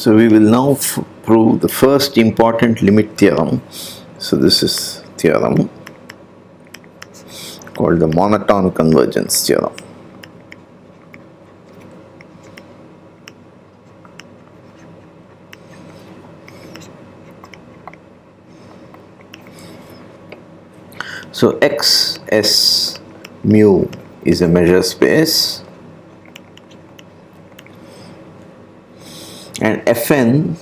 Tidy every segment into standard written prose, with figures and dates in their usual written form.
So we will now prove the first important limit theorem. So this is theorem called the monotone convergence theorem. So X S mu is a measure space and Fn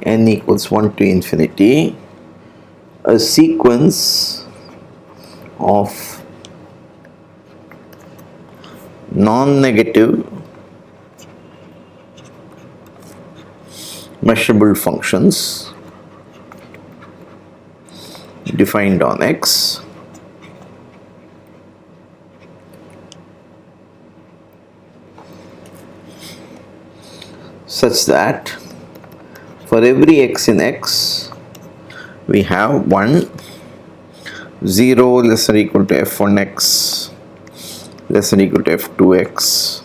n equals 1 to infinity, a sequence of non-negative measurable functions defined on X such that for every x in X we have 1, 0 less or equal to f1x less or equal to f2x,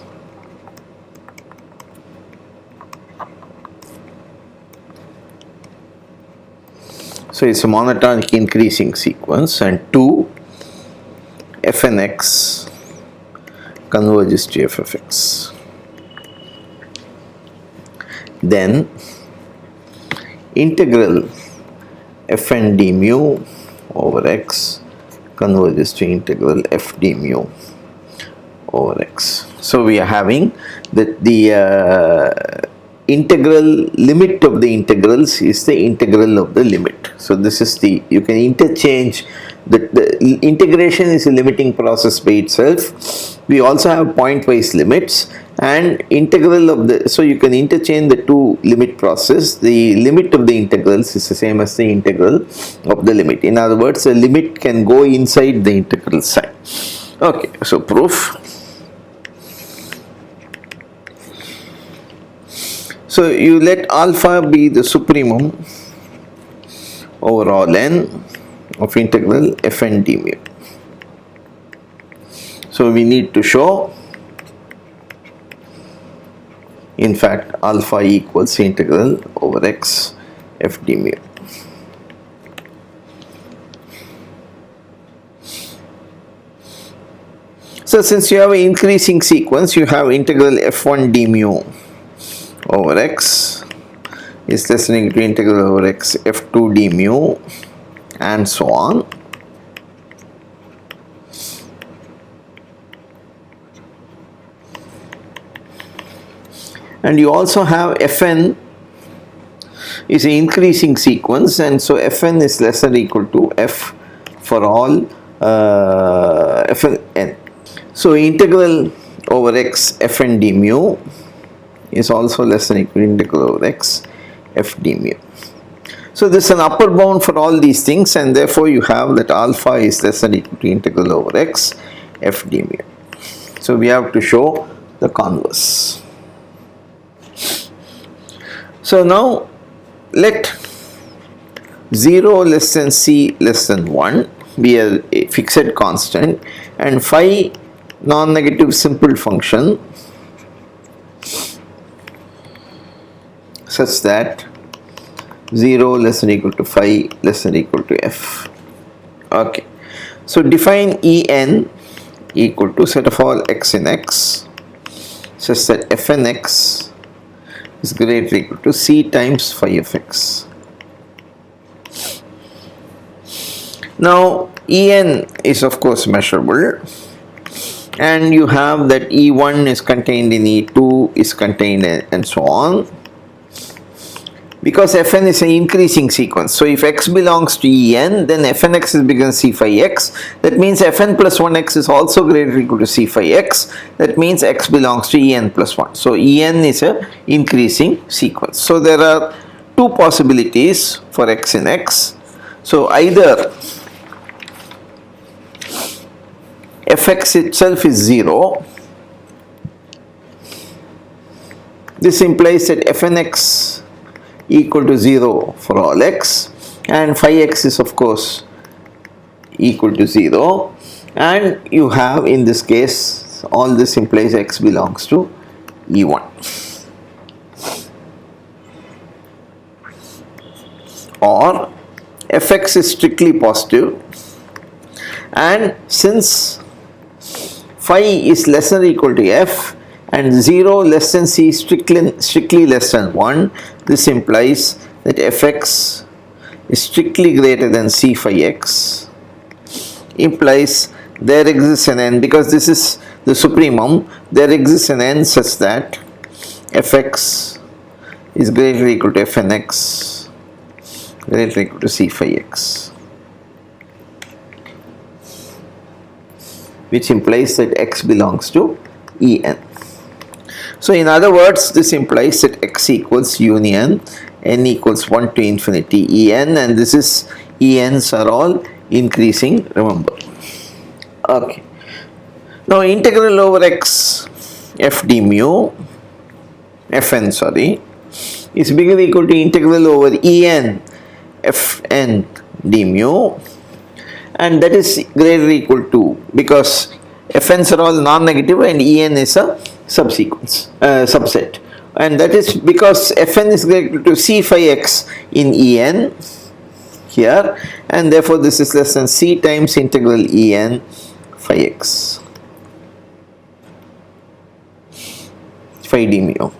so it's a monotonic increasing sequence, and 2 fnx converges to f of x. Then integral fn d mu over x converges to integral f d mu over x. So we are having the integral limit of the integrals is the integral of the limit. So this is you can interchange the integration is a limiting process by itself. We also have pointwise limits and integral of the, so you can interchange the two limit process. The limit of the integrals is the same as the integral of the limit. In other words, a limit can go inside the integral sign. Okay, so proof. So you let alpha be the supremum over all n of integral fn d mu. So we need to show, in fact, alpha equals integral over x f d mu. So since you have an increasing sequence, you have integral f1 d mu over x is less than equal to integral over x f2 d mu, and so on. And you also have fn is an increasing sequence, and so fn is less than or equal to f for all fn n. So integral over x fn d mu is also less than or equal to integral over x f d mu. So this is an upper bound for all these things, and therefore you have that alpha is less than or equal to integral over x f d mu. So we have to show the converse. So now let 0 less than c less than 1 be a fixed constant, and phi non-negative simple function such that 0 less than equal to phi less than equal to f. Okay, so define En equal to set of all x in X such that fn x is greater or equal to c times phi of x. Now En is of course measurable, and you have that E1 is contained in E2 is contained in, and so on, because fn is an increasing sequence. So if x belongs to En, then fnx is bigger than c phi x. That means fn plus 1x is also greater or equal to c phi x. That means x belongs to En plus 1. So En is a increasing sequence. So there are two possibilities for x in X. So either fx itself is 0. This implies that fnx equal to 0 for all x, and phi x is of course equal to 0, and you have in this case all this implies x belongs to E1. or fx is strictly positive, and since phi is less than or equal to f and 0 less than c strictly less than 1, this implies that fx is strictly greater than c phi x, implies there exists an n, because this is the supremum, there exists an n such that fx is greater or equal to fn x greater or equal to c phi x, which implies that x belongs to En. So in other words, this implies that x equals union n equals 1 to infinity En, and this is Ens are all increasing, remember. Okay. Now integral over x f d mu, fn sorry, is bigger or equal to integral over En fn d mu, and that is greater or equal to, because fn's are all non-negative and En is a subset, and that is because fn is greater to c phi x in En here, and therefore this is less than c times integral En phi x phi d mu,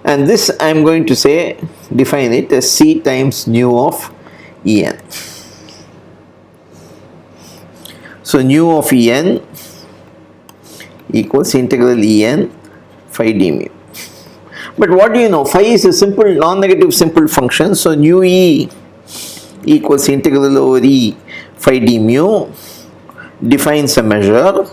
and this I am going to say define it as c times nu of En. So nu of En equals integral En phi d mu. But what do you know? Phi is a simple non-negative simple function, so nu e equals integral over e phi d mu defines a measure,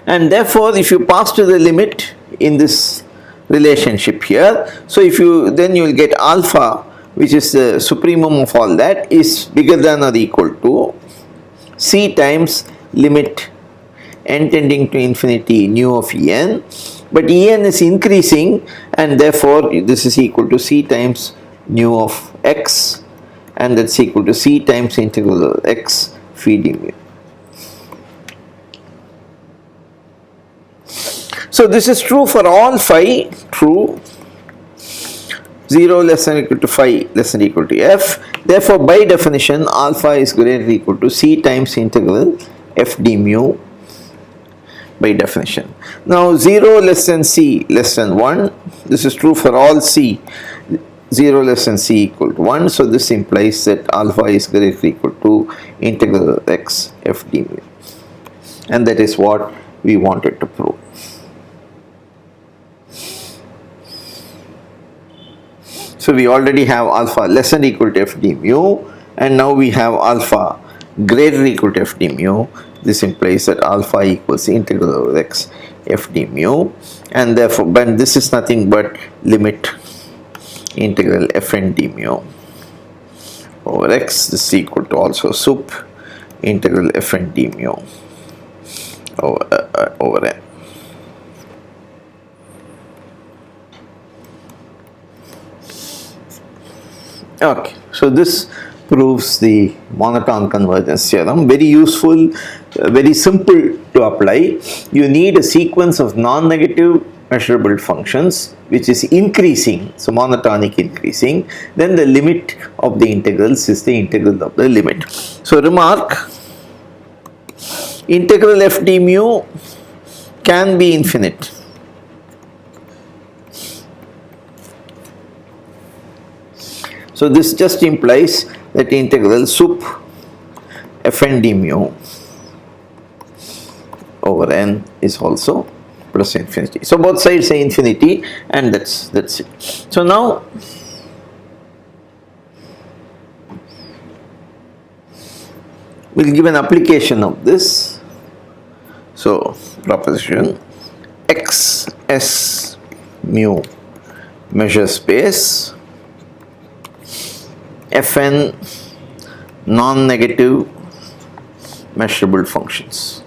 and therefore if you pass to the limit in this relationship here, so if you then you will get alpha, which is the supremum of all that, is bigger than or equal to c times limit n tending to infinity nu of En, but En is increasing, and therefore this is equal to c times nu of x, and that's equal to c times integral of x phi d mu. So this is true for all phi, true, 0 less than or equal to phi less than or equal to f, therefore by definition alpha is greater or equal to c times integral f d mu by definition. Now 0 less than c less than 1, this is true for all c, 0 less than c equal to 1, so this implies that alpha is greater or equal to integral x f d mu, and that is what we wanted to prove. So we already have alpha less than or equal to f d mu, and now we have alpha greater or equal to f d mu. This implies that alpha equals integral over x f d mu, and therefore when this is nothing but limit integral fn d mu over x, this is equal to also sup integral fn d mu over n. Okay, so this proves the monotone convergence theorem. Very useful, very simple to apply. You need a sequence of non-negative measurable functions which is increasing, so monotonic increasing, then the limit of the integrals is the integral of the limit. So remark, integral f d mu can be infinite. So this just implies that integral sup fn d mu over n is also plus infinity. So both sides say infinity, and that's it. So now we'll give an application of this. So proposition x s mu measure space, fn non-negative measurable functions.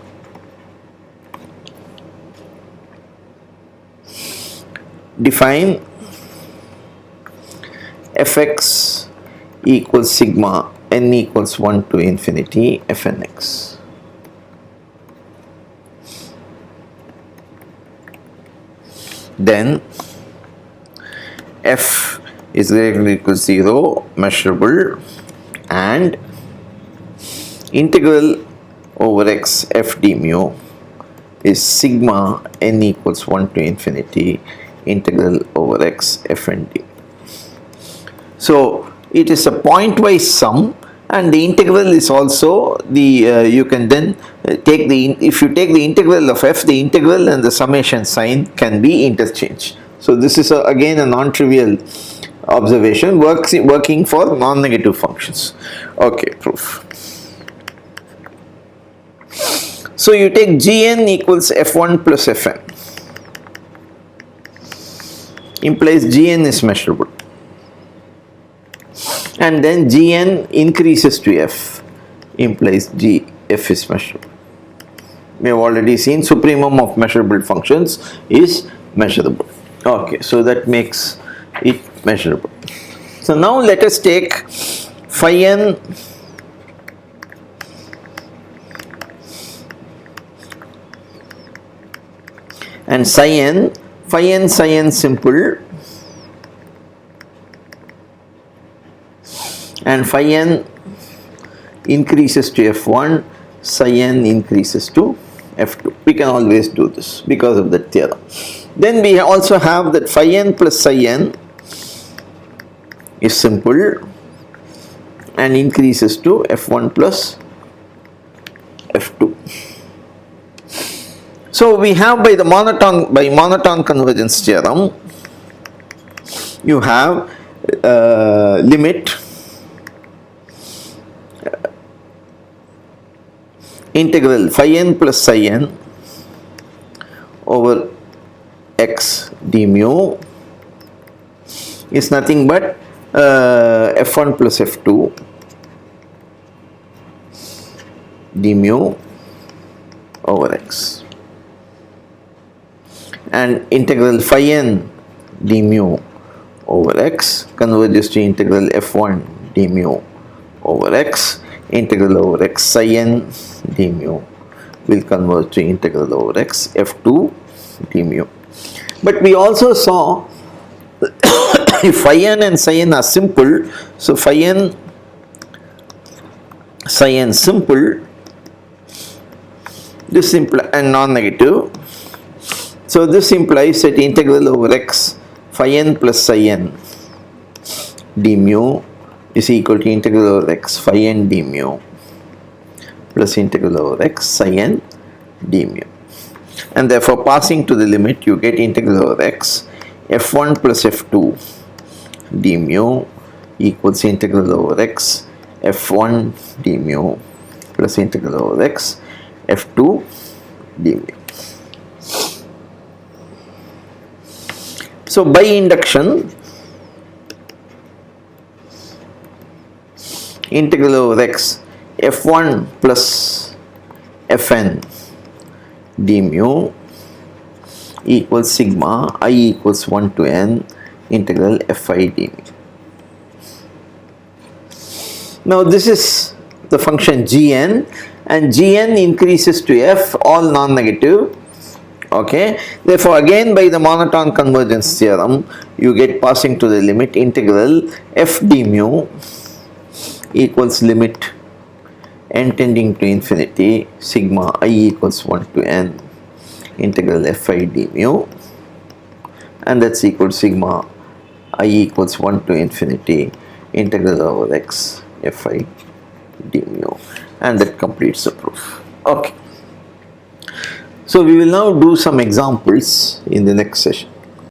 Define fx equals sigma n equals 1 to infinity fnx. Then f is greater than or equal to 0, measurable, and integral over x f d mu is sigma n equals 1 to infinity integral over x f n d. So it is a pointwise sum, and the integral is also the you can then take the, if you take the integral of f, the integral and the summation sign can be interchanged. So this is again a non-trivial observation working for non-negative functions. Okay, proof. So you take Gn equals f1 plus fn, implies Gn is measurable, and then Gn increases to f, implies f is measurable. We have already seen supremum of measurable functions is measurable. Okay, so that makes it measurable. So now let us take phi n and psi n. Phi n, psi n simple, and phi n increases to f1, psi n increases to f2. We can always do this because of that theorem. Then we also have that phi n plus psi n is simple and increases to f1 plus f2. So we have by monotone convergence theorem, you have limit integral phi n plus psi n over x d mu is nothing but f1 plus f2 d mu over x, and integral phi n d mu over x converges to integral f1 d mu over x, integral over x psi n d mu will converge to integral over x f2 d mu. But we also saw if phi n and psi n are simple, so phi n psi n simple, this implies and non-negative. So this implies that integral over x phi n plus psi n d mu is equal to integral over x phi n d mu plus integral over x psi n d mu, and therefore passing to the limit you get integral over x f1 plus f2 d mu equals integral over x f1 d mu plus integral over x f2 d mu. So by induction, integral over x f1 plus fn d mu equals sigma I equals 1 to n integral fi d mu. Now this is the function gn, and gn increases to f, all non-negative. Okay, therefore again by the monotone convergence theorem you get passing to the limit integral f d mu equals limit n tending to infinity sigma I equals 1 to n integral fi d mu, and that's equal to sigma I equals 1 to infinity integral over x fi d mu, and that completes the proof. Okay. So we will now do some examples in the next session.